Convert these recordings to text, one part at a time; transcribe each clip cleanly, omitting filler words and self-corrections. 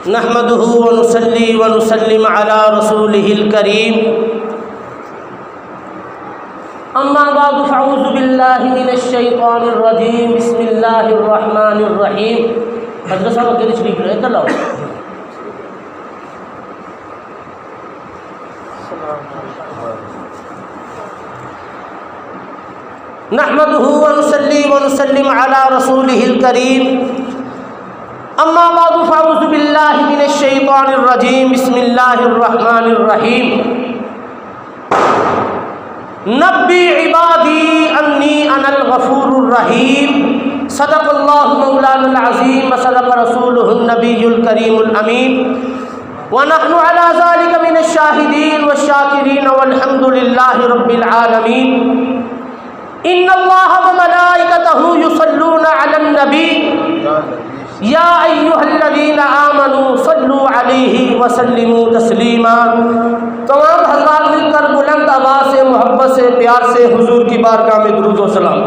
نحمده ونصلي ونسلم على رسوله الكريم اما بعد فاعوذ بالله من الشیطان الرجیم بسم اللہ الرحمن الرحیم. حضرت صاحب اکیلے شریف رہے ادھر لاؤ. نحمده ونصلي ونسلم على رسوله الكريم اما بعد فاعوذ بالله من الشیطان الرجیم بسم اللہ الرحمن الرحیم. نبی عبادی انی انا الغفور الرحیم. صدق اللہ مولانا العظیم وصدق رسولہ النبی الکریم الامین ونحن على ذلك من الشاہدین والشاکرین والحمد للہ رب العالمین. ان اللہ وملائکتہ یصلون علی النبی یا ایھا الذین آمنوا صلوا علیہ وسلموا تسلیما. تمام حضرات مل کر بلند آواز سے محبت سے پیار سے حضور کی بارگاہ میں درود و سلام.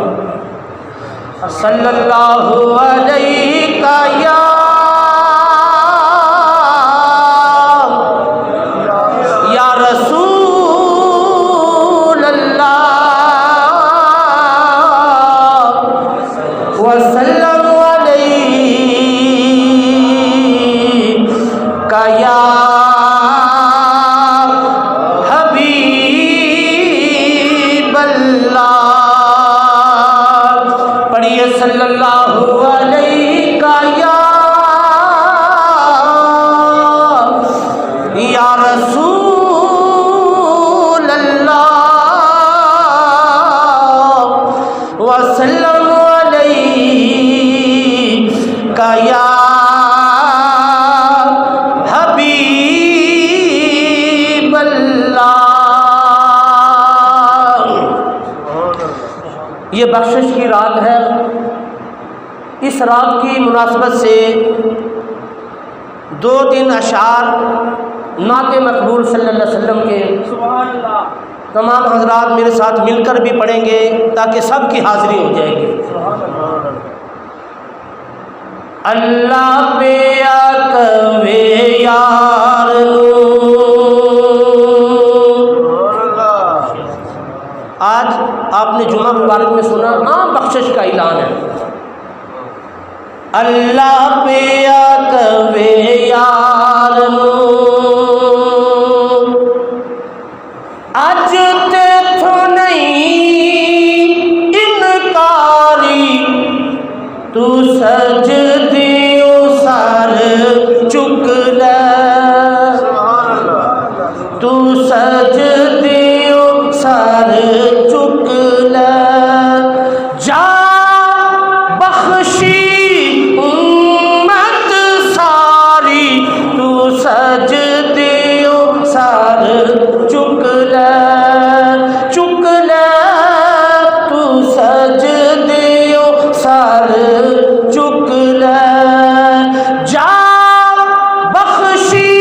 صلی اللہ علیہ یا رسول اللہ وسلم یا حبیب اللہ. پڑھیے صلی اللہ علیہ یا رسول اللہ وسلم علیہ یا یہ بخشش کی رات ہے. اس رات کی مناسبت سے 2-3 اشعار نعت مقبول صلی اللہ علیہ وسلم کے تمام حضرات میرے ساتھ مل کر بھی پڑھیں گے تاکہ سب کی حاضری ہو جائے گی. اللہ پہ اکوے یار آج آپ نے جمعہ مبارک میں سنا عام بخشش کا اعلان ہے. اللہ پہ اکوے یار اج تے تھو نہیں انکاری تو سجدیوں سر چک لے تو سجدیوں سر چک لے جا بخشی امت ساری تو سجدیوں سر چک لے چک لے تو سجدیوں سر چک لے جا بخشی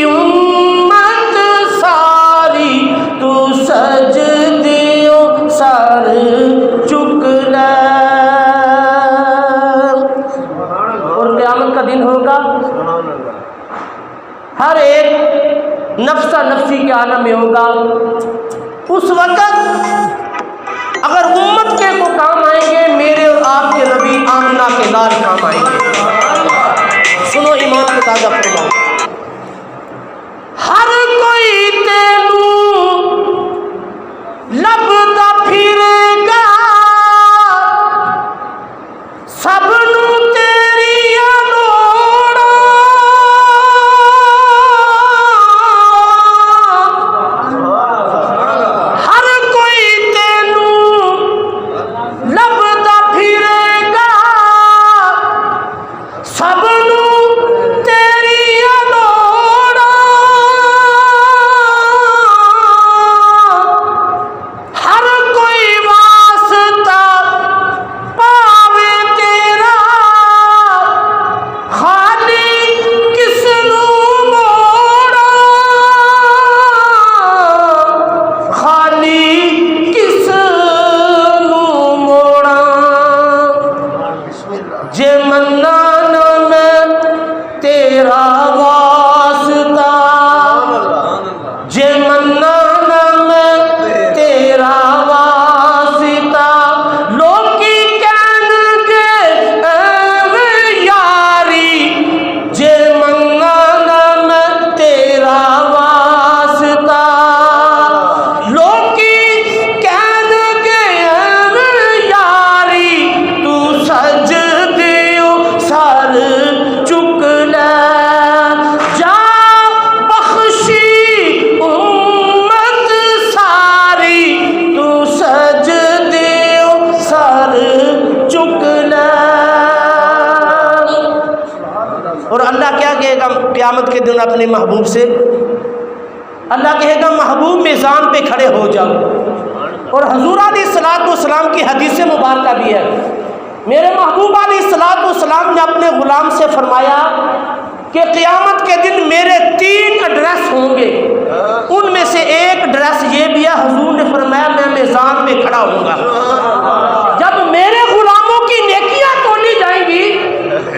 امت ساری تو سجدیوں سر چک لے. اور قیامت کا دن ہوگا ہر ایک نفسہ نفسی کے عالم میں ہوگا. اس وقت اگر امت کے کو کام آئیں گے میرے اور آپ کے نبی آمنہ کے لال کام آئیں گے. سنو ایمان کو تازہ فرماؤ. ہر کوئی تینوں لبدا پھرے گا سب نو تیری لوڑ ہر کوئی تینوں لبدا پھرے گا سب نو تیری لوڑ ہر کوئی واسطہ پاوے تیرا خالی کس نو موڑا خالی کس نو موڑا. جے منا نہ میں تیرا کہے گا قیامت کے دن اپنے محبوب سے؟ اللہ کہے گا محبوب میزان پہ کھڑے ہو جاؤ۔ اور حضور علیہ الصلوۃ والسلام کی حدیث مبارکہ بھی ہے، میرے محبوب علیہ الصلوۃ والسلام نے اپنے غلام سے فرمایا کہ قیامت کے دن میرے 3 ایڈریس ہوں گے، ان میں سے ایک ایڈریس یہ بھی ہے، حضور نے فرمایا میں میزان میں کھڑا ہوں گا، جب میرے غلاموں کی نیکیاں تولی جائیں گی،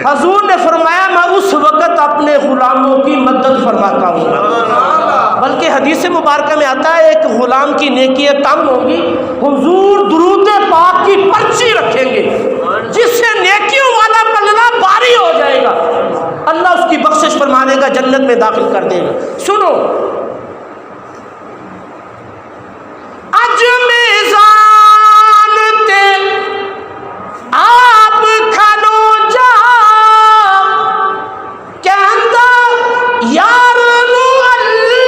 حضور نے فرمایا میں اس وقت اپنے غلاموں کی مدد فرماتا ہوں گا۔ بلکہ حدیث مبارکہ میں آتا ہے ایک غلام کی نیکیاں کم ہوں گی، حضور درود پاک کی پرچی رکھیں گے، جس سے نیکیوں والا پلڑا بھاری ہو جائے گا، اللہ اس کی بخشش فرما دے گا، جنت میں داخل کر دے گا۔ سنو، اج میزان تے آپ کھلو جا کہندا یار نو اللہ،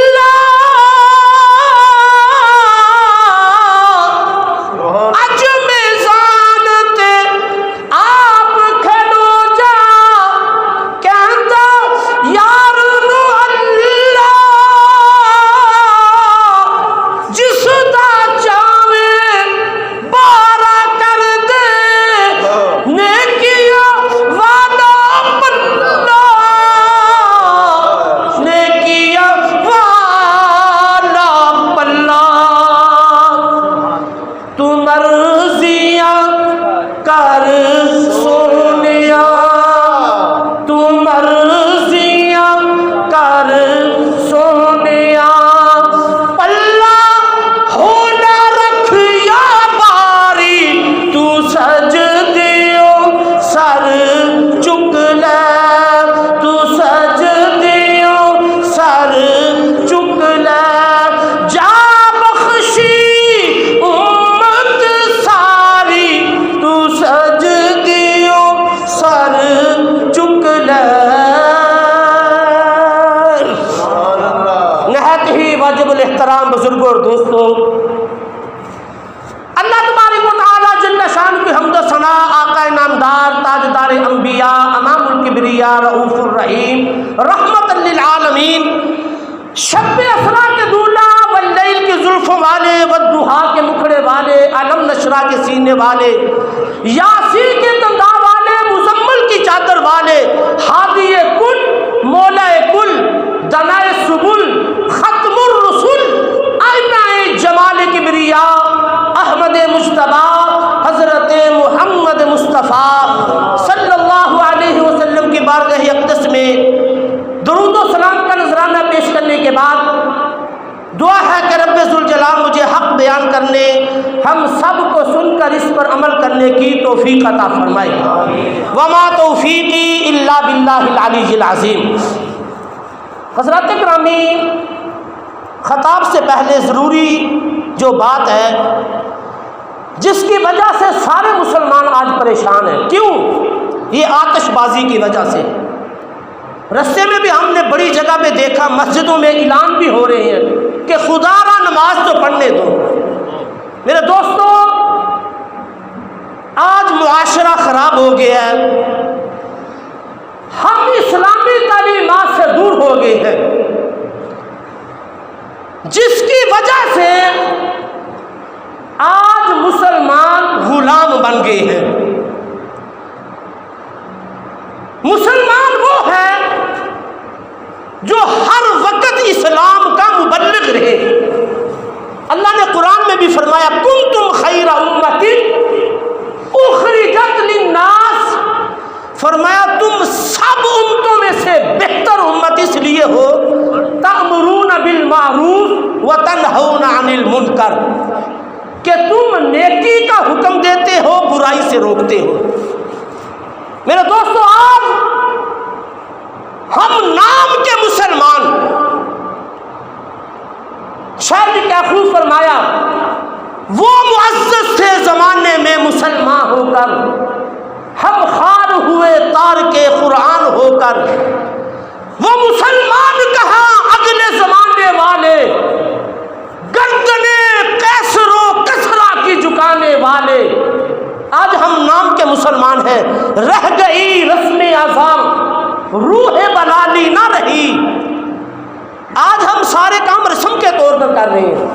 اج میزان تے آپ کھلو جا کہندا یار نو اللہ، جس دا چاوے بارا کر دے نیکیاں والا پلہ، نیکیاں والا پلہ، تو مرضیاں کر سونیا، تو مرضیاں کر سونیا، پلہ ہونا رکھ یا باری، تو سجدیوں سر چک لے، تو سجدیوں سر چک لے، جا بخشی امت ساری، تو سجدیوں سر چک لے۔ نہایت ہی واجب الاحترام بزرگوں اور دوستوں، اللہ تبارک و تعالیٰ جل شان کی حمد و ثنا، آقا نامدار تاجدار انبیاء امام الکبریاء رؤوف الرحیم رحمت للعالمین، شب اسرا کے دولہ واللیل کے زلفوں والے، والضحیٰ کے مکھڑے والے، علم نشرہ کے سینے والے، یاسین کے تندا والے، مزمل کی چادر والے، ہادی کل، مولا کل، دنائے سبل، ختم الرسل، آئینہ جمال کبریاء، احمد مجتبیٰ، حضرت محمد مصطفیٰ صلی اللہ علیہ وسلم کی بارگاہ اقدس میں درود و سلام کا نذرانہ پیش کرنے کے بعد دعا ہے کہ رب ذوالجلال مجھے حق بیان کرنے، ہم سب کو سن کر اس پر عمل کرنے کی توفیق عطا فرمائے۔ وما توفیقی الا باللہ العلی العظیم۔ حضرات گرامی، خطاب سے پہلے ضروری جو بات ہے جس کی وجہ سے سارے مسلمان آج پریشان ہیں، کیوں؟ یہ آتش بازی کی وجہ سے۔ رستے میں بھی ہم نے بڑی جگہ پہ دیکھا، مسجدوں میں اعلان بھی ہو رہے ہیں کہ خدا را نماز تو پڑھنے دو۔ میرے دوستو، آج معاشرہ خراب ہو گیا ہے، ہم اسلامی تعلیمات سے دور ہو گئے ہیں، جس کی وجہ سے آج مسلمان غلام بن گئے ہیں۔ مسلمان وہ ہے جو ہر وقت اسلام کا مبلغ رہے۔ اللہ نے قرآن میں بھی فرمایا کنتم خیر امت اخرجت للناس، فرمایا تم سب امتوں میں سے بہتر امت اس لیے ہو تأمرون بالمعروف وتنہون عن المنکر، کہ تم نیکی کا حکم دیتے ہو، برائی سے روکتے ہو۔ میرے دوستو، آج ہم نام کے مسلمان، شاید نے کیا خوب فرمایا، وہ معزز تھے زمانے میں مسلمان ہو کر، ہم خار ہوئے تارک قرآن ہو کر، وہ مسلمان کہاں اگلے زمانے والے، گردنے قیصر و کسرا کی جھکانے والے۔ آج ہم نام کے مسلمان ہیں، رہ گئی رسم اعظام، روح بلالی نہ رہی. آج ہم سارے کام رسم کے طور پر کر رہے ہیں.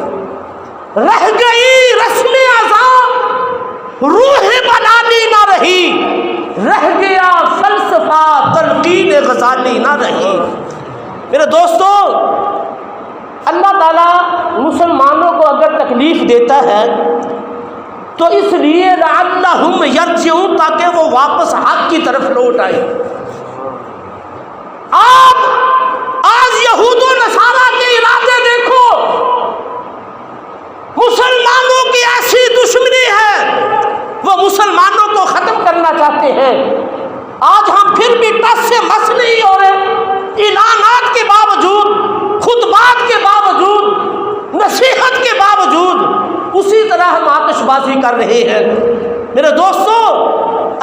رہ گئی رسم اعضاء، روح بلالی نہ رہی. رہ گیا فلسفہ، تلقین غزالی نہ رہی. میرے دوستو، اللہ تعالیٰ مسلمانوں کو اگر تکلیف دیتا ہے تو اس لیے لعلہم یرجعون، تاکہ وہ واپس حق کی طرف لوٹ آئے. آپ آج یہود و نصارہ کے ارادے دیکھو. مسلمانوں کی ایسی دشمنی ہے، وہ مسلمانوں کو ختم کرنا چاہتے ہیں. آج ہم پھر بھی ٹس سے مس نہیں ہو رہے. اعلانات کے باوجود، خطبات کے باوجود، نصیحت کے باوجود اسی طرح ہم آتش بازی کر رہے ہیں. میرے دوستو،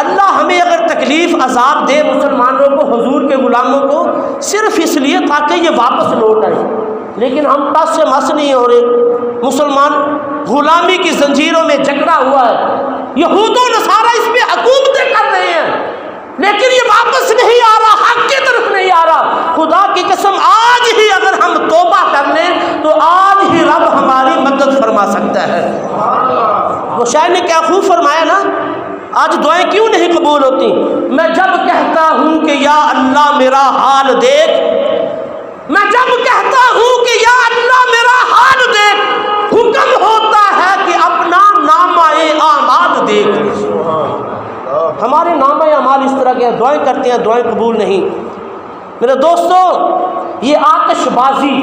اللہ ہمیں اگر تکلیف عذاب دے مسلمانوں کو، حضور کے غلاموں کو، صرف اس لیے تاکہ یہ واپس لوٹ آئے. لیکن ہم ٹس سے مس نہیں ہو رہے. مسلمان غلامی کی زنجیروں میں جکڑا ہوا ہے. یہود و نصارہ اس پہ حکومتیں کر رہے ہیں، لیکن یہ واپس نہیں آ رہا، حق کی طرف نہیں آ رہا. خدا کی قسم آج ہی اگر ہم توبہ کر لیں تو آج ہی رب ہماری مدد فرما سکتا ہے. وہ شاعر نے کیا خوب فرمایا نا، آج دعائیں کیوں نہیں قبول ہوتی؟ میں جب کہتا ہوں کہ یا اللہ میرا حال دیکھ، میں جب کہتا ہوں کہ یا اللہ میرا حال دیکھ، حکم ہوتا ہے کہ اپنا نامہ اعمال دیکھ. ہمارے نامہ اعمال اس طرح کے دعائیں کرتے ہیں، دعائیں قبول نہیں. میرے دوستو، یہ آتش بازی،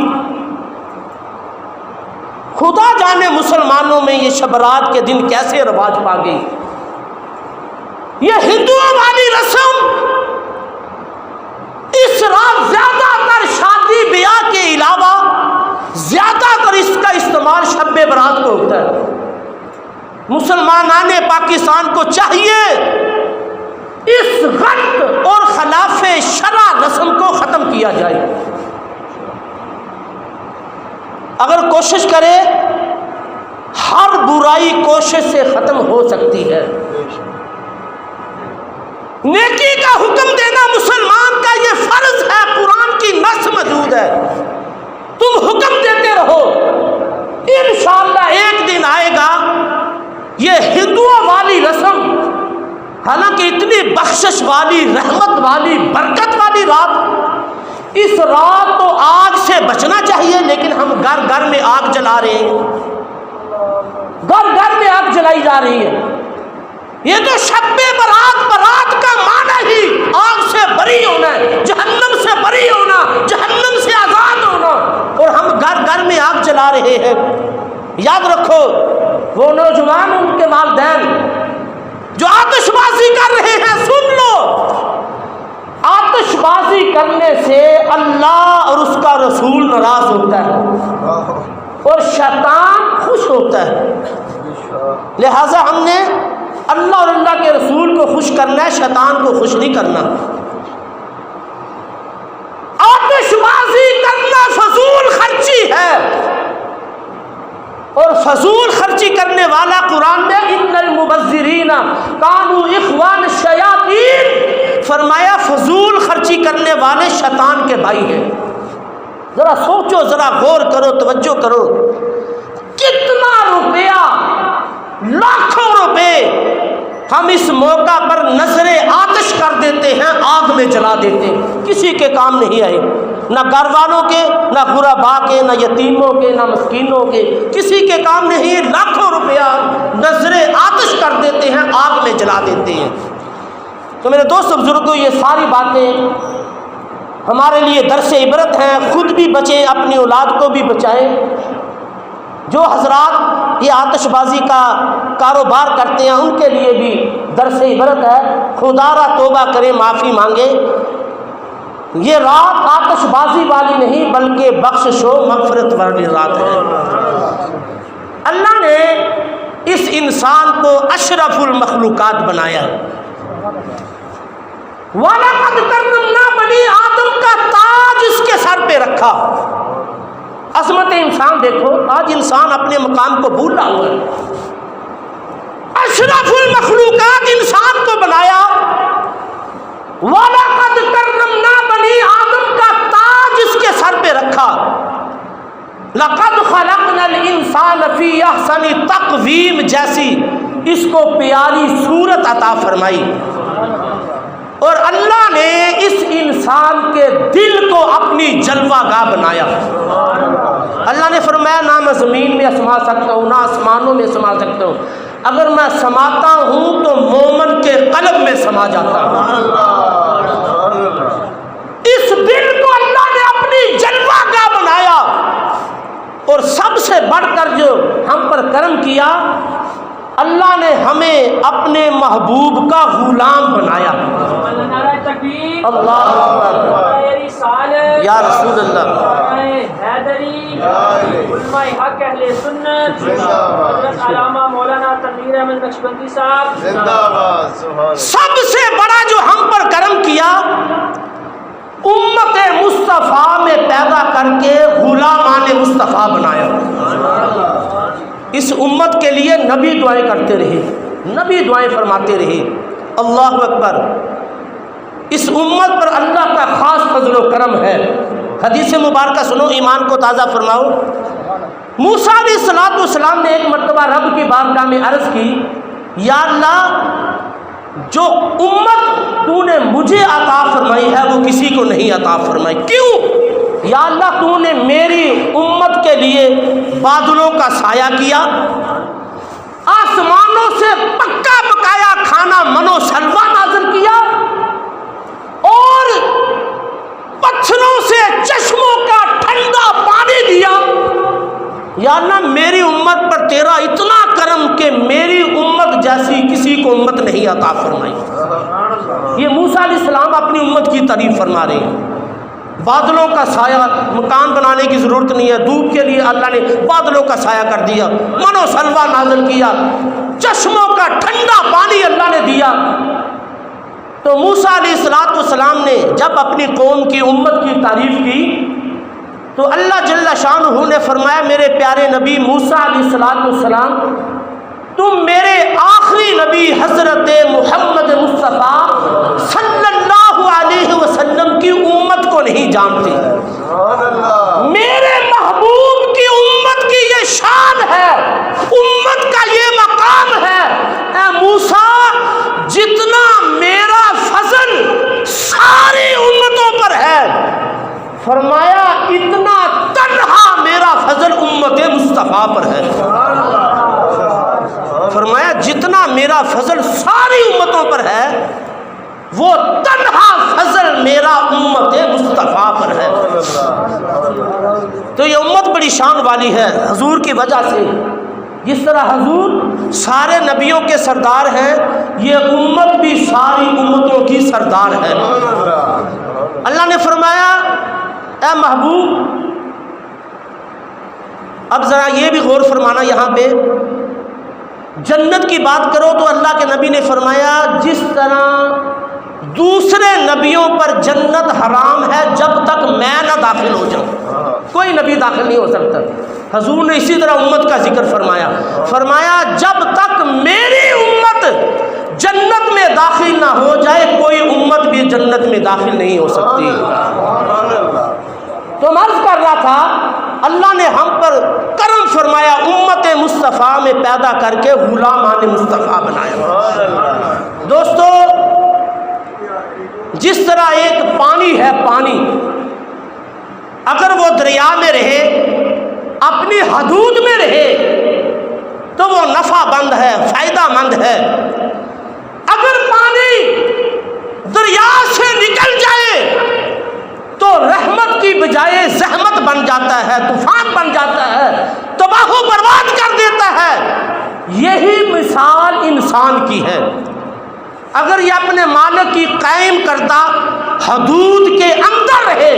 خدا جانے مسلمانوں میں یہ شب رات کے دن کیسے رواج پا گئی. یہ ہندوؤں والی رسم اس رات زیادہ تر شادی بیاہ کے علاوہ زیادہ تر اس کا استعمال شب برات کو ہوتا ہے. مسلمانان پاکستان کو چاہیے اس غلط اور خلاف شرع رسم کو ختم کیا جائے. اگر کوشش کرے، ہر برائی کوشش سے ختم ہو سکتی ہے. نیکی کا حکم دینا مسلمان کا یہ فرض ہے، قرآن کی نص موجود ہے. تم حکم دیتے رہو، انشاءاللہ ایک دن آئے گا یہ ہندوؤں والی رسم، حالانکہ اتنی بخشش والی، رحمت والی، برکت والی رات، اس رات تو آگ سے بچنا چاہیے، لیکن ہم گھر گھر میں آگ جلا رہے ہیں. گھر گھر میں آگ جلائی جا رہی ہے. یہ تو شب برات، برات کا معنی ہی آگ سے بری ہونا ہے، جہنم سے بری ہونا، جہنم سے آزاد ہونا، اور ہم گھر گھر میں آگ جلا رہے ہیں. یاد رکھو، وہ نوجوان، ان کے والدین جو آتش بازی کر رہے ہیں، سن لو، آتش بازی کرنے سے اللہ اور اس کا رسول ناراض ہوتا ہے اور شیطان خوش ہوتا ہے. لہذا ہم نے اللہ اور اللہ کے رسول کو خوش کرنا ہے، شیطان کو خوش نہیں کرنا. آتش بازی کرنا فضول خرچی ہے، اور فضول خرچی کرنے والا قرآن میں ان المبذرین کانوا اخوان الشیاطین، فرمایا فضول خرچی کرنے والے شیطان کے بھائی ہیں. ذرا سوچو، ذرا غور کرو، توجہ کرو، کتنا روپیہ، لاکھوں روپے ہم اس موقع پر نظر آتش کر دیتے ہیں، آگ میں جلا دیتے ہیں. کسی کے کام نہیں آئے، نہ گھر والوں کے، نہ غربا کے، نہ یتیموں کے، نہ مسکینوں کے، کسی کے کام نہیں. لاکھوں روپیہ نظر آتش کر دیتے ہیں، آگ میں جلا دیتے ہیں. تو میرے دوست بزرگوں، یہ ساری باتیں ہمارے لیے درس عبرت ہیں. خود بھی بچیں، اپنی اولاد کو بھی بچائیں. جو حضرات یہ آتش بازی کا کاروبار کرتے ہیں ان کے لیے بھی درس عبرت ہے. خدا را توبہ کریں، معافی مانگے. یہ رات آتش بازی والی نہیں بلکہ بخشش و مغفرت والی رات ہے. اللہ نے اس انسان کو اشرف المخلوقات بنایا. وَلَقَدْ كَرَّمْنَا بَنِي آدم کا تاج اس کے سر پہ رکھا. عظمت انسان دیکھو، آج انسان اپنے مقام کو بھولا ہوا ہے. اشرف المخلوقات انسان کو بنایا. وَلَقَدْ كَرَّمْنَا احسن تقویم جیسی اس کو پیاری صورت عطا فرمائی، اور اللہ نے اس انسان کے دل کو اپنی جلوہ گاہ بنایا۔ اللہ نے فرمایا نہ میں زمین میں سما سکتا ہوں، نہ آسمانوں میں سما سکتا ہوں، اگر میں سماتا ہوں تو مومن کے قلب میں سما جاتا ہوں۔ اس دل کو اللہ نے اپنی جلوہ گاہ بنایا، اور سب سے بڑھ کر جو ہم پر کرم کیا، اللہ نے ہمیں اپنے محبوب کا غلام بنایا۔ اللہ اکبر، یا رسول اللہ، حیدری، علماء حق اہل سنت، حضرت علامہ مولانا تنویر احمد نقشبندی صاحب، سب سے بڑا جو ہم پر کرم کیا، امت مصطفیٰ میں پیدا کر کے غلامان مصطفیٰ بنایا۔ اس امت کے لیے نبی دعائیں کرتے رہے، نبی دعائیں فرماتے رہے۔ اللہ اکبر، اس امت پر اللہ کا خاص فضل و کرم ہے۔ حدیث مبارکہ سنو، ایمان کو تازہ فرماؤ۔ موسیٰ علیہ السلام نے ایک مرتبہ رب کی بارگاہ میں عرض کی، یا اللہ، جو امت تو نے مجھے عطا فرمائی ہے وہ کسی کو نہیں عطا فرمائی، کیوں؟ یا اللہ، تو نے میری امت کے لیے بادلوں کا سایہ کیا، آسمانوں سے پکا پکایا کھانا من و سلوہ نازل کیا، اور پتھروں سے چشموں کا ٹھنڈا پانی دیا۔ یا اللہ، میری امت پر تیرا اتنا کرم کہ میری امت جیسی کسی کو امت نہیں عطا فرمائی۔ یہ موسیٰ علیہ السلام اپنی امت کی تعریف فرما رہے ہیں۔ بادلوں کا سایہ، مکان بنانے کی ضرورت نہیں ہے، دھوپ کے لیے اللہ نے بادلوں کا سایہ کر دیا، من و سلوہ نازل کیا، چشموں کا ٹھنڈا پانی اللہ نے دیا۔ تو موسیٰ علیہ السلام نے جب اپنی قوم کی امت کی تعریف کی تو اللہ جل شانہ نے فرمایا، میرے پیارے نبی موسیٰ علیہ السلام، تم میرے آخری نبی حضرت محمد مصطفیٰ صلی اللہ علیہ وسلم کی امت کو نہیں جانتے۔ میرے محبوب کی امت کی یہ شان ہے، امت کا یہ مقام ہے۔ اے موسیٰ، جتنا میرا فضل ساری امتوں پر ہے، فرمایا اتنا تنہا میرا فضل امت مصطفیٰ پر ہے۔ فرمایا جتنا میرا فضل ساری امتوں پر ہے، وہ تنہا فضل میرا امت مصطفیٰ پر ہے۔ تو یہ امت بڑی شان والی ہے حضور کی وجہ سے۔ جس طرح حضور سارے نبیوں کے سردار ہیں، یہ امت بھی ساری امتوں کی سردار ہے۔ اللہ نے فرمایا، اے محبوب، اب ذرا یہ بھی غور فرمانا، یہاں پہ جنت کی بات کرو تو اللہ کے نبی نے فرمایا، جس طرح دوسرے نبیوں پر جنت حرام ہے جب تک میں نہ داخل ہو جاؤں، کوئی نبی داخل نہیں ہو سکتا، حضور نے اسی طرح امت کا ذکر فرمایا، فرمایا جب تک میری امت جنت میں داخل نہ ہو جائے کوئی امت بھی جنت میں داخل نہیں ہو سکتی۔ تو میں عرض کر رہا تھا، اللہ نے ہم پر کرم فرمایا، امت مصطفیٰ میں پیدا کر کے غلامان مصطفیٰ بنایا۔ دوستو، جس طرح ایک پانی ہے، پانی اگر وہ دریا میں رہے، اپنی حدود میں رہے تو وہ نفع بند ہے، فائدہ مند ہے۔ اگر پانی دریا سے نکل جائے تو رحمت کی بجائے زحمت بن جاتا ہے، طوفان بن جاتا ہے، تباہ و برباد کر دیتا ہے۔ یہی مثال انسان کی ہے۔ اگر یہ اپنے مالک کی قائم کردہ حدود کے اندر رہے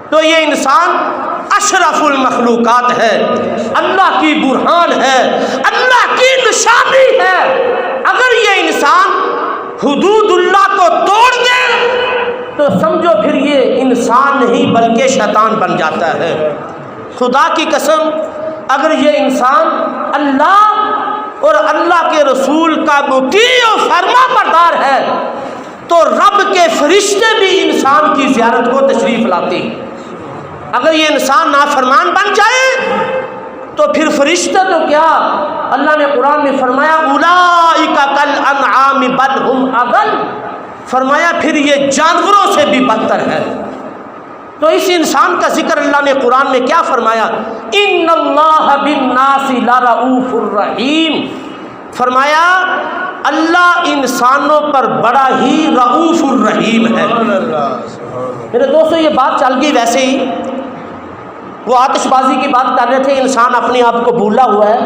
تو یہ انسان اشرف المخلوقات ہے، اللہ کی برہان ہے، اللہ کی نشانی ہے۔ اگر یہ انسان حدود اللہ کو توڑ دے تو سمجھو پھر یہ انسان نہیں بلکہ شیطان بن جاتا ہے۔ خدا کی قسم، اگر یہ انسان اللہ اور اللہ کے رسول کا مطیع و فرما بردار ہے تو رب کے فرشتے بھی انسان کی زیارت کو تشریف لاتے ہیں۔ اگر یہ انسان نافرمان بن جائے تو پھر فرشتہ تو کیا، اللہ نے قرآن میں فرمایا اولئک کالانعام بل ہم اضل، فرمایا پھر یہ جانوروں سے بھی بدتر ہے۔ تو اس انسان کا ذکر اللہ نے قرآن میں کیا فرمایا، ان اللہ بالناس لرؤوف الرحیم، فرمایا اللہ انسانوں پر بڑا ہی رؤوف الرحیم ہے۔ میرے دوستو یہ بات چل گئی ویسے ہی، وہ آتش بازی کی بات کر رہے تھے، انسان اپنے آپ کو بھولا ہوا ہے،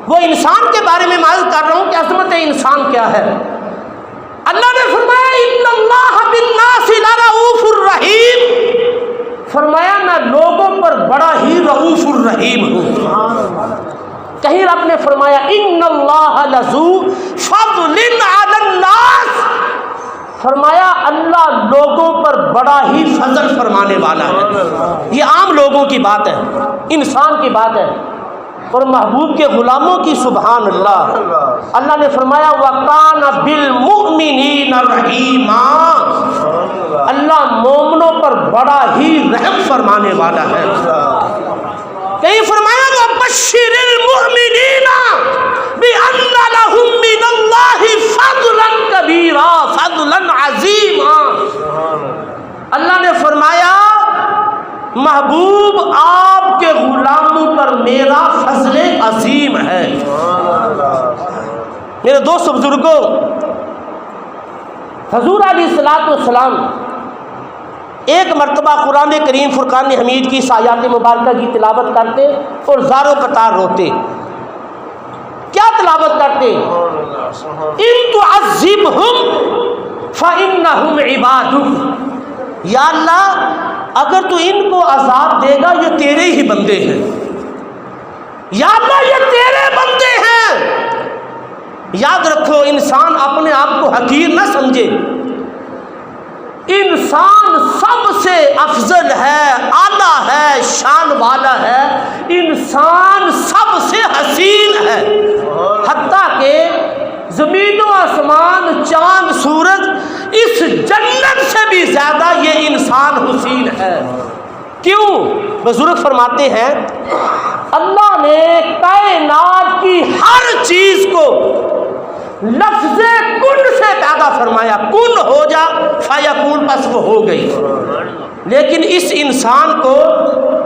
وہ انسان کے بارے میں عرض کر رہا ہوں کہ عظمت انسان کیا ہے۔ اللہ نے فرمایا ان اللہ بالناس لرؤوف الرحیم، فرمایا میں لوگوں پر بڑا ہی رؤوف الرحیم ہوں۔ کہیں رب نے فرمایا ان اللہ لذو فضل علی الناس، فرمایا اللہ لوگوں پر بڑا ہی فضل فرمانے والا ہے۔ یہ عام لوگوں کی بات ہے، انسان کی بات ہے، اور محبوب کے غلاموں کی سبحان اللہ۔ اللہ نے فرمایا وَقَانَ بِالْمُؤْمِنِينَ رَحِيمًا، اللہ مومنوں پر بڑا ہی رحم فرمانے والا ہے۔ کہیں فرمایا وَبَشِّرِ الْمُؤْمِنِينَ بِأَنَّ لَهُم مِّنَ اللَّهِ فَضْلًا كَبِيرًا فَضْلًا عَظِيمًا، اللہ نے فرمایا محبوب آپ کے غلاموں پر میرا فضل عظیم ہے۔ میرے دوست بزرگوں، حضور علیہ الصلوۃ والسلام ایک مرتبہ قرآن کریم فرقان حمید کی آیات مبارکہ کی تلاوت کرتے اور زاروں قطار روتے۔ کیا تلاوت کرتے؟ ان تعذبہم فانہم عبادک، یا اللہ اگر تو ان کو عذاب دے گا یہ تیرے ہی بندے ہیں، یا اللہ یہ تیرے بندے ہیں۔ یاد رکھو انسان اپنے آپ کو حقیر نہ سمجھے، انسان سب سے افضل ہے، اعلیٰ ہے، شان والا ہے، انسان سب سے حسین ہے، حتیٰ کہ زمین و آسمان چاند سورج اس جنت سے بھی زیادہ یہ انسان حسین ہے۔ کیوں؟ بزرگ فرماتے ہیں اللہ نے کائنات کی ہر چیز کو لفظ کن سے پیدا فرمایا، کن ہو جا فیکون، بس وہ ہو گئی۔ لیکن اس انسان کو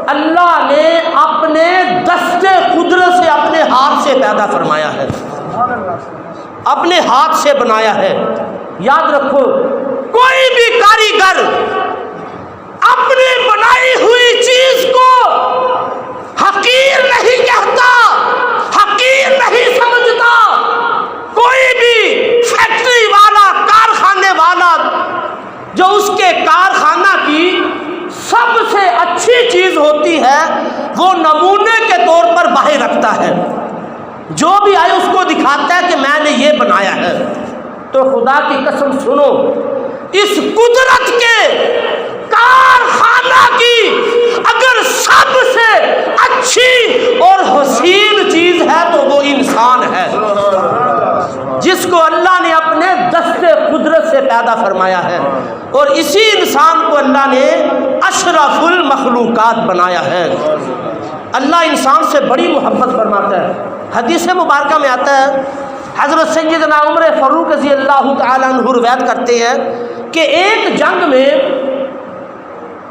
اللہ نے اپنے دست قدرت سے اپنے ہاتھ سے پیدا فرمایا ہے، اپنے ہاتھ سے بنایا ہے۔ یاد رکھو کوئی بھی کاریگر اپنی بنائی ہوئی چیز کو حقیر نہیں کہتا، حقیر نہیں سمجھتا۔ کوئی بھی فیکٹری والا، کارخانے والا جو اس کے کارخانہ کی سب سے اچھی چیز ہوتی ہے وہ نمونے کے طور پر باہر رکھتا ہے، جو بھی آئے اس کو دکھاتا ہے کہ میں نے یہ بنایا ہے۔ تو خدا کی قسم سنو، اس قدرت کے کارخانہ کی اگر سب سے اچھی اور حسین چیز ہے تو وہ انسان ہے، جس کو اللہ نے اپنے دست قدرت سے پیدا فرمایا ہے، اور اسی انسان کو اللہ نے اشرف المخلوقات بنایا ہے۔ اللہ انسان سے بڑی محبت فرماتا ہے۔ حدیث مبارکہ میں آتا ہے، حضرت سیدنا عمر فاروق رضی اللہ تعالیٰ عنہ روایت کرتے ہیں کہ ایک جنگ میں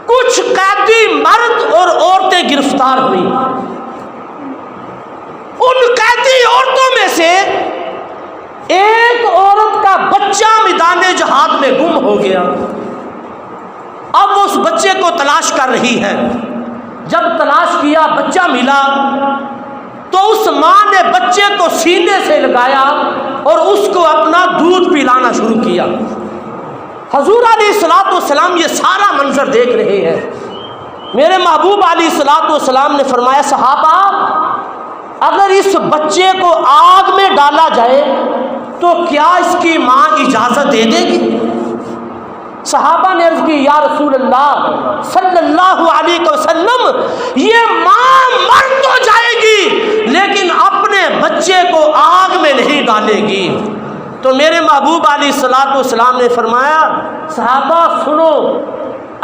کچھ قیدی مرد اور عورتیں گرفتار ہوئی۔ ان قیدی عورتوں میں سے ایک عورت کا بچہ میدان جہاد میں گم ہو گیا۔ اب وہ اس بچے کو تلاش کر رہی ہے۔ جب تلاش کیا بچہ ملا تو اس ماں نے بچے کو سینے سے لگایا اور اس کو اپنا دودھ پلانا شروع کیا۔ حضور علیہ الصلوۃ والسلام یہ سارا منظر دیکھ رہے ہیں۔ میرے محبوب علیہ الصلوۃ والسلام نے فرمایا صحابہ اگر اس بچے کو آگ میں ڈالا جائے تو کیا اس کی ماں اجازت دے دے گی؟ صحابہ نے عرض کی یا رسول اللہ صلی اللہ علیہ وسلم یہ ماں مر تو جائے گی لیکن اپنے بچے کو آگ میں نہیں ڈالے گی۔ تو میرے محبوب علیہ الصلوۃ والسلام نے فرمایا صحابہ سنو،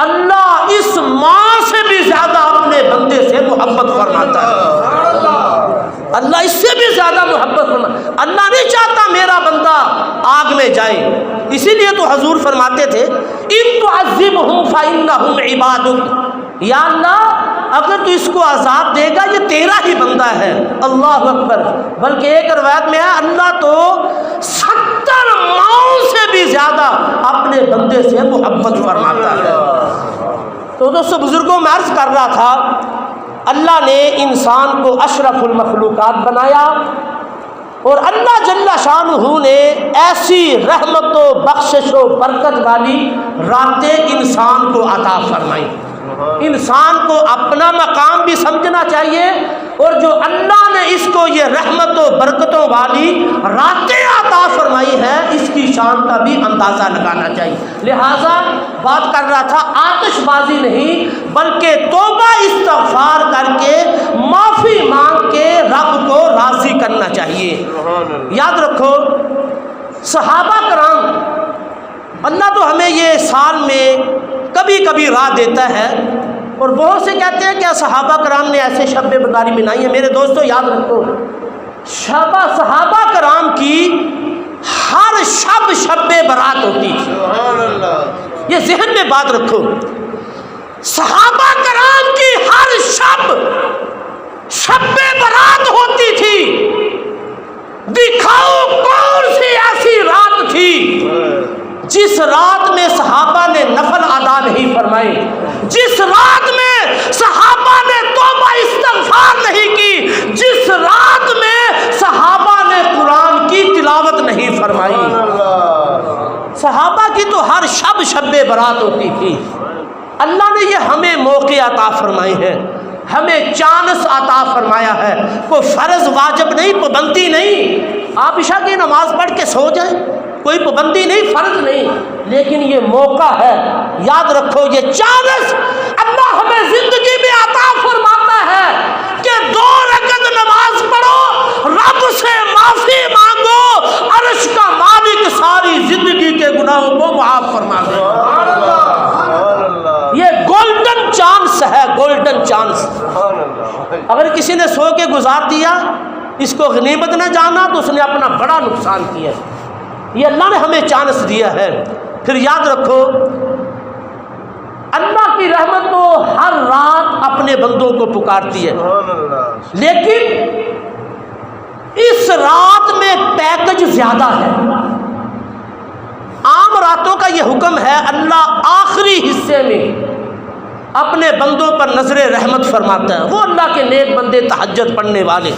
اللہ اس ماں سے بھی زیادہ اپنے بندے سے محبت فرماتا ہے۔ اللہ اس سے بھی زیادہ محبت فرماتا. اللہ نہیں چاہتا میرا بندہ آگ میں جائے. اسی لیے تو حضور فرماتے تھے ان تعذبہم فإنہم عبادک. یا اللہ اگر تو اس کو عذاب دے گا یہ تیرا ہی بندہ ہے. اللہ اکبر. بلکہ ایک روایت میں ہے اللہ تو 70 ماؤں سے بھی زیادہ اپنے بندے سے محبت فرماتا ہے. تو دوستو بزرگوں میں عرض کر رہا تھا اللہ نے انسان کو اشرف المخلوقات بنایا اور اللہ جل شانہ نے ایسی رحمت و بخشش و برکت والی راتیں انسان کو عطا فرمائی. انسان کو اپنا مقام بھی سمجھنا چاہیے اور جو اللہ نے اس کو یہ رحمت و برکتوں والی راتیں عطا فرمائی ہے اس کی شان کا بھی اندازہ لگانا چاہیے. لہٰذا بات کر رہا تھا آتش بازی نہیں بلکہ توبہ استغفار کر کے معافی مانگ کے رب کو راضی کرنا چاہیے. یاد رکھو صحابہ کرام اللہ تو ہمیں یہ سال میں کبھی کبھی راہ دیتا ہے اور بہت سے کہتے ہیں کہ صحابہ کرام نے ایسے شب بداری منائی ہے. میرے دوستو یاد رکھو صحابہ کرام کی ہر شب برات ہوتی تھی. یہ ذہن میں بات رکھو صحابہ کرام کی ہر شب برات ہوتی تھی. دکھاؤ کون سی ایسی رات تھی جس رات میں صحابہ نے نفل ادا نہیں فرمائے, جس رات میں صحابہ نے توبہ استغفار نہیں کی, جس رات میں صحابہ نے قرآن کی تلاوت نہیں فرمائی. صحابہ کی تو ہر شب برات ہوتی تھی. اللہ نے یہ ہمیں موقع عطا فرمائے ہیں, ہمیں چانس عطا فرمایا ہے. کوئی فرض واجب نہیں, پابندی نہیں. آپ عشاء کی نماز پڑھ کے سو جائیں, کوئی پابندی نہیں, فرض نہیں, لیکن یہ موقع ہے. یاد رکھو یہ چانس اللہ ہمیں زندگی میں عطا فرماتا ہے کہ 2 رکعت نماز پڑھو, رب سے معافی مانگو, عرش کا مالک ساری زندگی کے گناہوں کو معاف فرما دے. یہ گولڈن چانس ہے, گولڈن چانس. اگر کسی نے سو کے گزار دیا اس کو غنیمت نہ جانا تو اس نے اپنا بڑا نقصان کیا. یہ اللہ نے ہمیں چانس دیا ہے. پھر یاد رکھو اللہ کی رحمت تو ہر رات اپنے بندوں کو پکارتی ہے, لیکن اس رات میں پیکج زیادہ ہے. عام راتوں کا یہ حکم ہے اللہ آخری حصے میں اپنے بندوں پر نظر رحمت فرماتا ہے. وہ اللہ کے نیک بندے تہجد پڑھنے والے.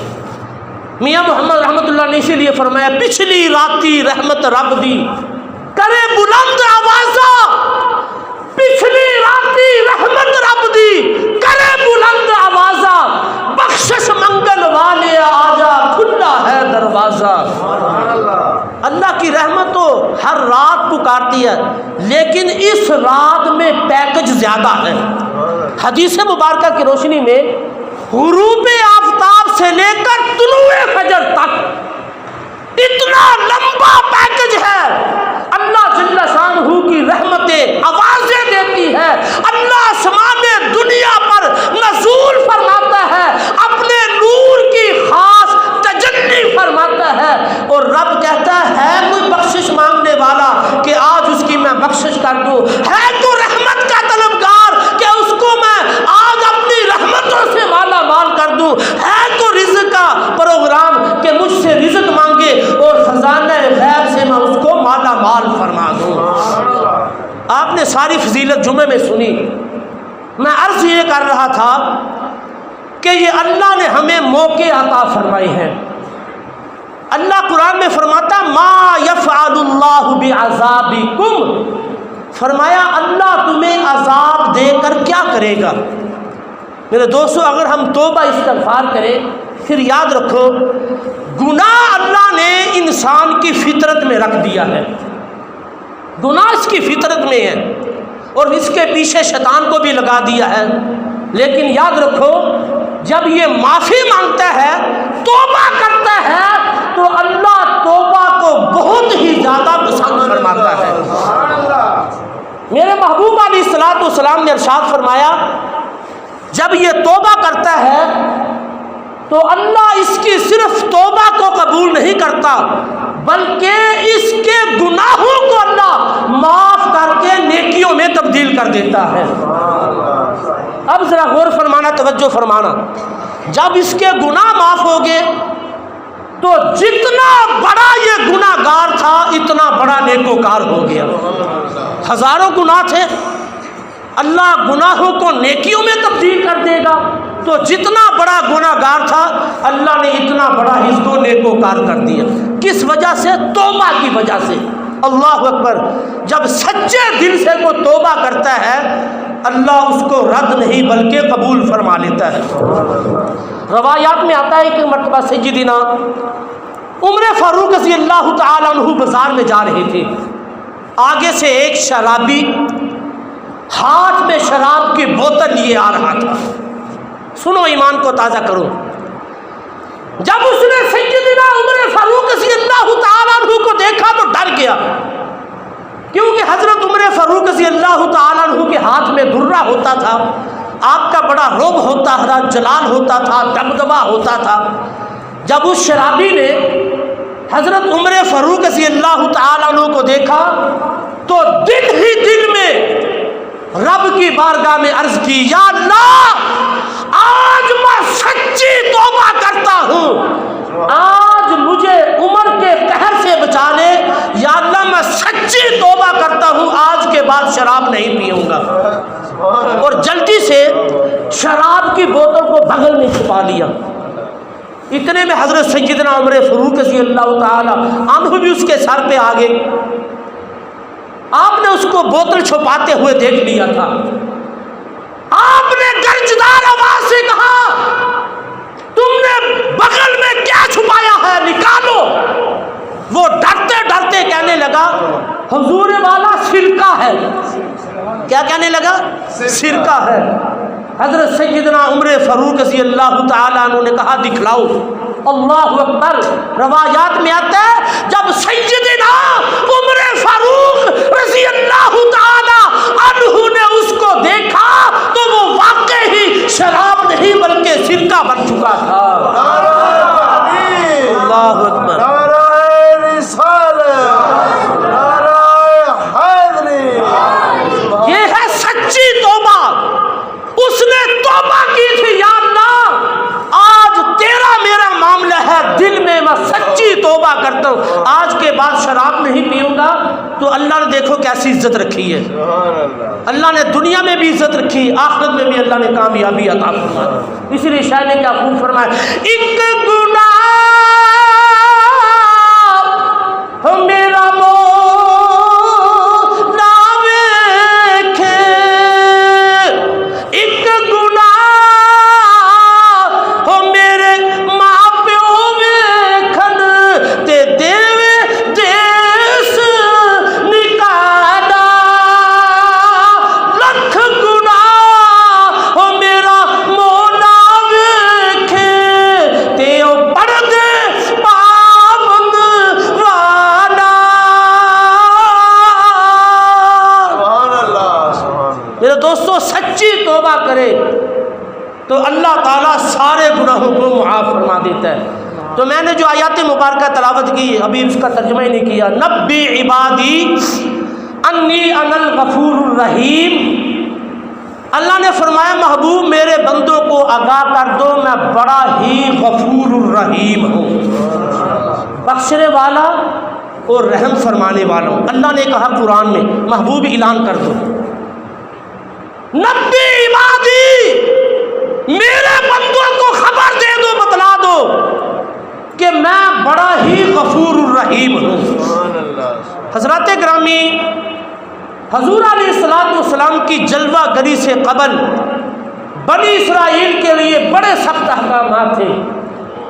میاں محمد رحمۃ اللہ نے اسی لیے فرمایا پچھلی راتی رحمت رب دی کرے بلند آوازہ, پچھلی راتی رحمت رب دی کرے بلند آوازہ, بخشش منگل والے آجا کھلا ہے دروازہ. اللہ کی رحمت تو ہر رات پکارتی ہے, لیکن اس رات میں پیکج زیادہ ہے. حدیث مبارکہ کی روشنی میں غروب آفتاب سے لے کر طلوع فجر تک اتنا لمبا پیکج ہے. اللہ جل شانہ کی رحمتیں آوازیں دیتی ہے. اللہ آسمان دنیا پر نزول فرماتا ہے, اپنے نور کی خاص تجلی فرماتا ہے, اور رب کہتا ہے کوئی بخشش مانگنے والا کہ آج اس کی میں بخشش کر دوں, ہے تو رحمت کا طلبگار کہ اس کو میں آج اپنی رحمتوں سے مالا مال کر دوں, ہے تو رزق کا پروگرام کہ مجھ سے رزق مانگے اور خزانہ غیب سے میں اس کو مالا مال فرما دوں. آپ نے ساری فضیلت جمعے میں سنی. میں عرض یہ کر رہا تھا کہ یہ اللہ نے ہمیں موقع عطا فرمائے ہیں. اللہ قرآن میں فرماتا ما یفعل اللہ بعذابکم, فرمایا اللہ تمہیں عذاب دے کر کیا کرے گا. میرے دوستو اگر ہم توبہ استغفار کریں پھر یاد رکھو گناہ اللہ نے انسان کی فطرت میں رکھ دیا ہے. گناہ اس کی فطرت میں ہے اور اس کے پیچھے شیطان کو بھی لگا دیا ہے. لیکن یاد رکھو جب یہ معافی مانگتا ہے, توبہ کرتا ہے, تو اللہ توبہ کو بہت ہی زیادہ پسند فرماتا ہے. میرے محبوب علیہ الصلوۃ والسلام نے ارشاد فرمایا جب یہ توبہ کرتا ہے تو اللہ اس کی صرف توبہ کو قبول نہیں کرتا بلکہ اس کے گناہوں کو اللہ معاف کر کے نیکیوں میں تبدیل کر دیتا ہے۔ اب ذرا غور فرمانا، توجہ فرمانا، جب اس کے گناہ معاف ہو گئے تو جتنا بڑا یہ گناہ گار تھا اتنا بڑا نیکوکار ہو گیا۔ ہزاروں گناہ تھے، اللہ گناہوں کو نیکیوں میں تبدیل کر دے گا، تو جتنا بڑا گناہ گار تھا اللہ نے اتنا بڑا اس کو نیکوکار کر دیا۔ کس وجہ سے؟ توبہ کی وجہ سے۔ اللہ اکبر۔ جب سچے دل سے وہ توبہ کرتا ہے اللہ اس کو رد نہیں بلکہ قبول فرما لیتا ہے۔ روایات میں آتا ہے کہ مرتبہ سیدنا عمر فاروق رضی اللہ تعالیٰ عنہ بازار میں جا رہے تھے، آگے سے ایک شرابی ہاتھ میں شراب کی بوتل لیے آ رہا تھا۔ سنو، ایمان کو تازہ کرو۔ جب اس نے سیدنا عمر فاروق رضی اللہ تعالیٰ عنہ کو دیکھا تو ڈر گیا، کیونکہ حضرت عمر فاروق رضی اللہ تعالیٰ عنہ کے ہاتھ میں درہ ہوتا تھا، آپ کا بڑا رعب ہوتا تھا، جلال ہوتا تھا، دبدبہ ہوتا تھا۔ جب اس شرابی نے حضرت عمر فاروق رضی اللہ تعالیٰ عنہ کو دیکھا تو دل ہی دل میں رب کی بارگاہ میں عرض کی، یا اللہ آج میں سچی توبہ کرتا ہوں، آج مجھے عمر کے قہر سے بچا لے، یا اللہ میں سچی توبہ کرتا ہوں، آج کے بعد شراب نہیں پیوں گا۔ اور جلدی سے شراب کی بوتل کو بغل میں چھپا لیا۔ اتنے میں حضرت سیدنا عمر فاروق رضی اللہ تعالی عنہ بھی اس کے سر پہ آ گئے۔ آپ نے اس کو بوتل چھپاتے ہوئے دیکھ لیا تھا۔ آپ نے گرجدار آواز سے کہا، تم نے بغل میں کیا چھپایا ہے، نکالو۔ وہ ڈرتے ڈرتے کہنے لگا، حضور والا سرکہ ہے۔ کیا کہنے لگا؟ سرکہ ہے۔ حضرت سیدنا عمر فاروق رضی اللہ تعالیٰ عنہ نے کہا، دکھلاؤ۔ اللہ اکبر۔ روایات میں آتا ہے جب سیدنا عمر فاروق رضی اللہ تعالیٰ عنہ نے اس کو دیکھا تو وہ واقعی شراب نہیں بلکہ سرکہ بن چکا تھا۔ اللہ اکبر۔ یہ ہے سچی توبہ۔ اس نے توبہ کی تھی، یا اللہ آج تیرا میرا معاملہ ہے، دل میں میں سچی توبہ کرتا ہوں، آج کے بعد شراب نہیں پیوں گا۔ تو اللہ نے دیکھو کیسی عزت رکھی ہے، اللہ نے دنیا میں بھی عزت رکھی، آخرت میں بھی اللہ نے کامیابی عطا فرمائی۔ اسی لیے شاعر نے کیا خوب فرمایا، ایک گناہ میرا دوستو سچی توبہ کرے تو اللہ تعالیٰ سارے گناہوں کو معاف فرما دیتا ہے۔ تو میں نے جو آیات مبارکہ تلاوت کی ابھی اس کا ترجمہ ہی نہیں کیا۔ نبی عبادی انی انا الغفور الرحیم، اللہ نے فرمایا محبوب میرے بندوں کو آگاہ کر دو میں بڑا ہی غفور الرحیم ہوں، بخشنے والا اور رحم فرمانے والا ہوں۔ اللہ نے کہا قرآن میں، محبوب اعلان کر دو، نبی عبادی میرے بندوں کو خبر دے دو، بتلا دو کہ میں بڑا ہی غفور الرحیم ہوں۔ حضرات گرامی، حضور علیہ السلام کی جلوہ گری سے قبل بنی اسرائیل کے لیے بڑے سخت احکامات تھے۔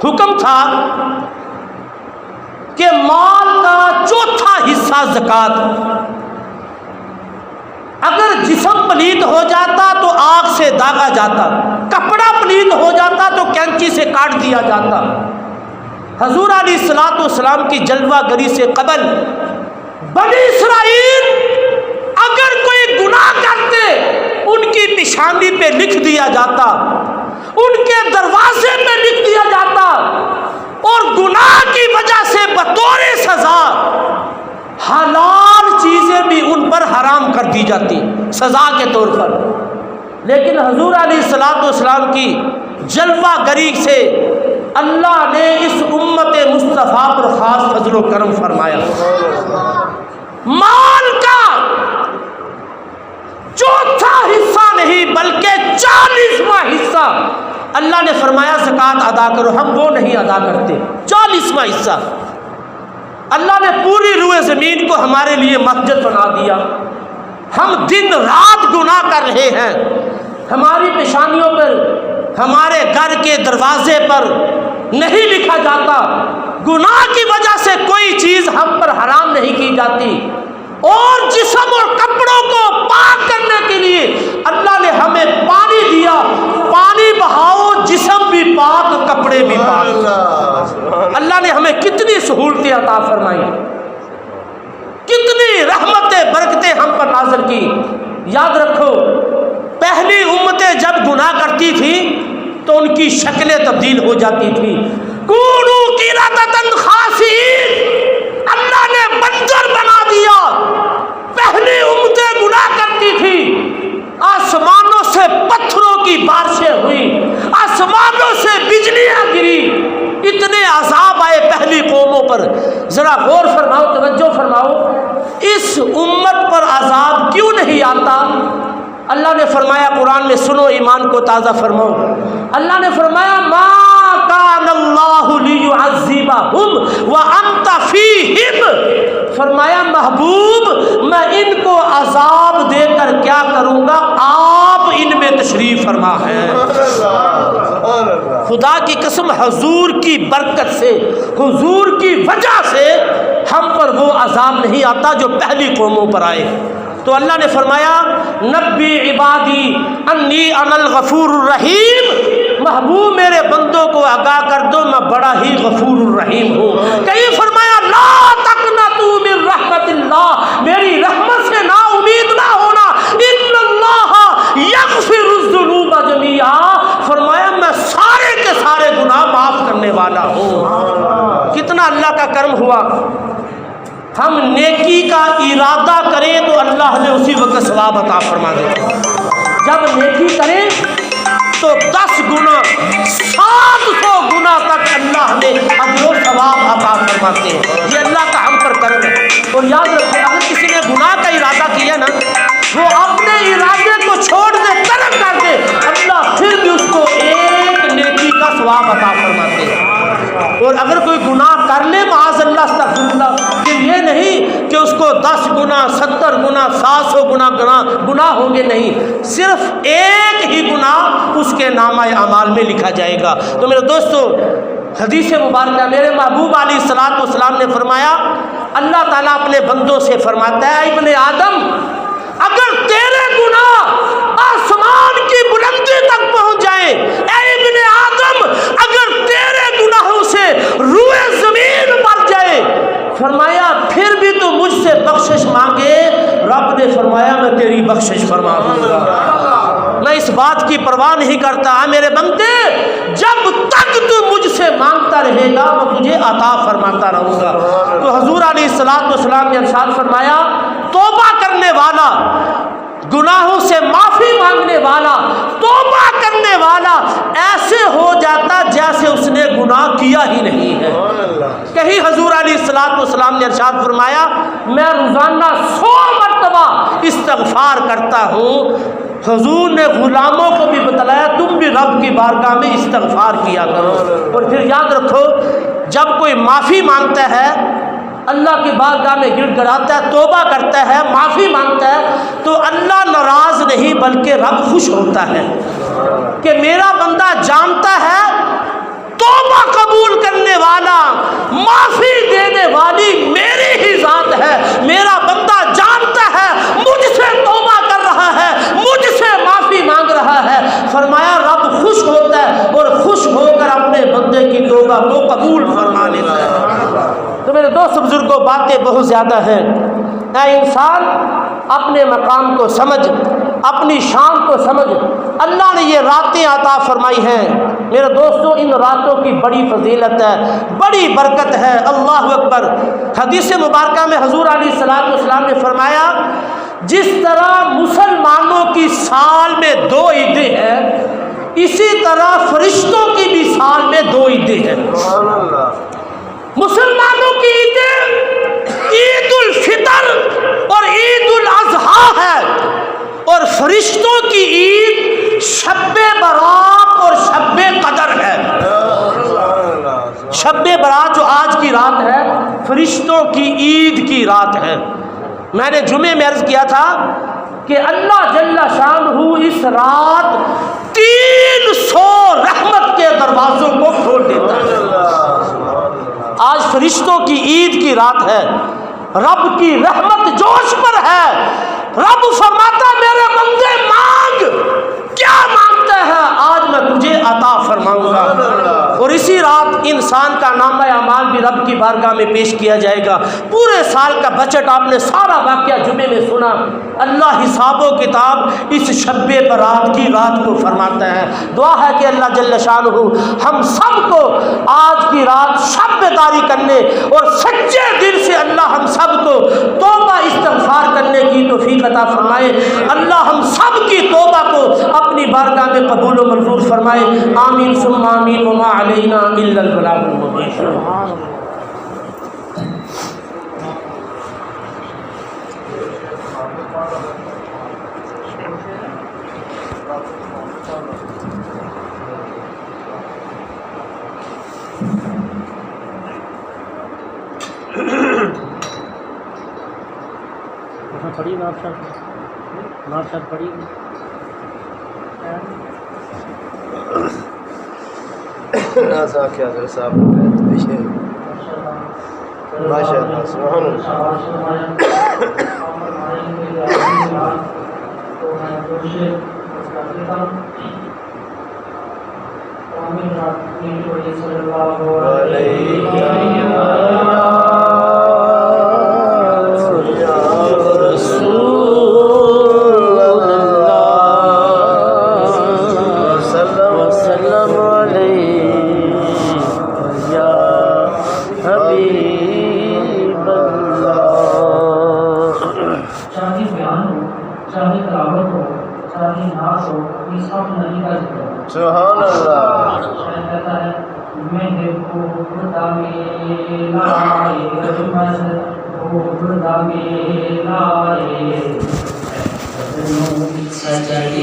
حکم تھا کہ مال کا چوتھا حصہ زکوٰۃ، اگر جسم پلید ہو جاتا تو آگ سے داغا جاتا، کپڑا پلید ہو جاتا تو کینچی سے کاٹ دیا جاتا۔ حضور علیہ السلام کی جلوہ گری سے قبل بنی اسرائیل اگر کوئی گناہ کرتے ان کی پیشانی پہ لکھ دیا جاتا، ان کے دروازے پہ لکھ دیا جاتا، اور گناہ کی وجہ سے بطور سزا حلال چیزیں بھی ان پر حرام کر دی جاتی سزا کے طور پر۔ لیکن حضور علیہ الصلوۃ والسلام کی جلوہ گری سے اللہ نے اس امت مصطفیٰ پر خاص فضل و کرم فرمایا۔ مال کا چوتھا حصہ نہیں بلکہ 40واں حصہ اللہ نے فرمایا زکوٰۃ ادا کرو، ہم وہ نہیں ادا کرتے۔ 40واں حصہ اللہ نے پوری روئے زمین کو ہمارے لیے مسجد بنا دیا، ہم دن رات گناہ کر رہے ہیں، ہماری پیشانیوں پر، ہمارے گھر کے دروازے پر نہیں لکھا جاتا، گناہ کی وجہ سے کوئی چیز ہم پر حرام نہیں کی جاتی، اور جسم اور کپڑوں کو پاک کرنے کے لیے اللہ نے ہمیں پانی دیا، پانی بہاؤ جسم بھی پاک کپڑے بھی پاک۔ اللہ نے ہمیں کتنی سہولتیں عطا فرمائی، کتنی رحمتیں برکتیں ہم پر نازل کی۔ یاد رکھو پہلی امتیں جب گناہ کرتی تھی تو ان کی شکلیں تبدیل ہو جاتی تھی۔ کونوا قردۃ خاسئین، اللہ نے بنجر بنا دیا۔ پہلی امتیں گناہ کرتی تھی، آسمانوں سے پتھروں کی بارشیں ہوئی، آسمانوں سے بجلیاں گری، اتنے عذاب آئے پہلی قوموں پر۔ ذرا غور فرماؤ، توجہ فرماؤ، اس امت پر عذاب کیوں نہیں آتا؟ اللہ نے فرمایا قرآن میں، سنو ایمان کو تازہ فرماؤ، اللہ نے فرمایا ما کان اللہ لیعذبہم وانت فیہم، فرمایا محبوب میں ان کو عذاب دے کر کیا کروں گا، آپ ان میں تشریف فرما ہے۔ خدا کی قسم حضور کی برکت سے، حضور کی وجہ سے ہم پر وہ عذاب نہیں آتا جو پہلی قوموں پر آئے۔ تو اللہ نے فرمایا نبی عبادی انی انا الغفور الرحیم، محبوب میرے بندوں کو آگاہ کر دو میں بڑا ہی غفور الرحیم ہوں۔ کہیں فرمایا لا تقنطوا من رحمت اللہ، میری رحمت سے نا امید نہ ہونا، ان اللہ یغفر الذنوب جميعا، فرمایا میں سارے کے سارے گناہ معاف کرنے والا ہوں۔ کتنا اللہ کا کرم ہوا، ہم نیکی کا ارادہ کریں تو اللہ نے اسی وقت ثواب عطا فرما دیتا۔ جب نیکی کریں تو 10 گنا 700 گنا تک اللہ نے اجر و ثواب عطا فرماتے ہیں۔ یہ اللہ کا ہم پر کرم ہے۔ اور یاد رکھیں اگر کسی نے گناہ کا ارادہ کیا نا، وہ اپنے ارادے کو چھوڑ دے، ترک کر دے، اللہ پھر بھی اس کو ایک نیکی کا ثواب عطا فرماتے ہیں۔ اور اگر کوئی گناہ کر لے معاذ اللہ استغفر اللہ، پھر یہ نہیں کہ اس کو 10 گنا 70 گنا 700 گنا گناہ ہوں گے، نہیں، صرف ایک ہی گناہ اس کے نامہ اعمال میں لکھا جائے گا۔ تو میرے دوستو حدیث مبارکہ میرے محبوب علیہ الصلوۃ والسلام نے فرمایا، اللہ تعالیٰ اپنے بندوں سے فرماتا ہے ابن آدم اگر تیرے گناہ آسمان کی بلندی تک پہنچ جائیں، اے ابن آدم اگر تیرے گناہوں سے روئے زمین بھر جائے، فرمایا پھر بھی تو مجھ سے بخشش مانگے، رب نے فرمایا میں تیری بخشش فرما دوں گا، میں اس بات کی پرواہ نہیں کرتا میرے بندے، جب تک تو مجھ سے مانگتا رہے گا میں تجھے عطا فرماتا رہوں گا۔ تو حضور علیہ الصلوۃ والسلام نے ارشاد فرمایا توبہ کرنے والا، گناہوں سے معافی مانگنے والا، توبہ کرنے والا ایسے ہو جاتا جیسے اس نے گناہ کیا ہی نہیں ہے۔ کہیں حضور علیہ الصلوۃ والسلام نے ارشاد فرمایا میں روزانہ 100 مرتبہ استغفار کرتا ہوں۔ حضور نے غلاموں کو بھی بتلایا تم بھی رب کی بارگاہ میں استغفار کیا کرو۔ اور پھر یاد رکھو جب کوئی معافی مانگتا ہے، اللہ کی بارگاہ میں گڑ گڑاتا ہے، توبہ کرتا ہے، معافی مانگتا ہے، تو اللہ ناراض نہیں بلکہ رب خوش ہوتا ہے کہ میرا بندہ جانتا ہے توبہ قبول کرنے والا، معافی دینے والی میری ہی ذات ہے، میرا بندہ جانتا ہے مجھ سے توبہ کر رہا ہے، مجھ سے معافی مانگ رہا ہے۔ فرمایا رب خوش ہوتا ہے اور خوش ہو کر اپنے بندے کی توبہ کو قبول فرما لیتا ہے۔ تو میرے دوست بزرگوں باتیں بہت زیادہ ہیں، اے انسان اپنے مقام کو سمجھ، اپنی شان کو سمجھ، اللہ نے یہ راتیں عطا فرمائی ہیں میرے دوستوں، ان راتوں کی بڑی فضیلت ہے، بڑی برکت ہے۔ اللہ اکبر۔ حدیث مبارکہ میں حضور علیہ الصلوۃ والسلام نے فرمایا جس طرح مسلمانوں کی سال میں 2 عیدیں ہیں، اسی طرح فرشتوں کی بھی سال میں 2 عیدیں ہیں۔ مسلمانوں کی عیدیں عید الفطر اور عید الاضحیٰ ہے، اور فرشتوں کی عید شب برات اور شب قدر ہے۔ شب برات جو آج کی رات ہے، فرشتوں کی عید کی رات ہے۔ میں نے جمعے میں عرض کیا تھا کہ اللہ جل شانہ اس رات 300 رحمت کے دروازوں کو کھول دیتا ہے۔ آج فرشتوں کی عید کی رات ہے، رب کی رحمت جوش پر ہے۔ رب فرماتا میرے بندے مانگ، کیا مانگتا ہے آج میں تجھے عطا فرماؤں گا۔ اور اسی رات انسان کا نامہ اعمال بھی رب کی بارگاہ میں پیش کیا جائے گا۔ پورے سال کا بجٹ آپ نے سارا واقعہ جمعے میں سنا۔ اللہ حساب و کتاب اس شب برات کی رات کو فرماتا ہے۔ دعا ہے کہ اللہ جل شانہ ہم سب کو آج کی رات شب بیداری کرنے اور سچے دل سے اللہ ہم سب کو توبہ استغفار کرنے کی توفیق عطا فرمائے۔ اللہ ہم سب کی توبہ کو اپنی بارگاہ میں قبول و منظور فرمائے۔ آمین ثم آمین وما علینا الا البلاغ المبین۔ پڑھی ناف شاد پڑھی ماشاء اللہ سبحان سبحان اللہ۔ سجدے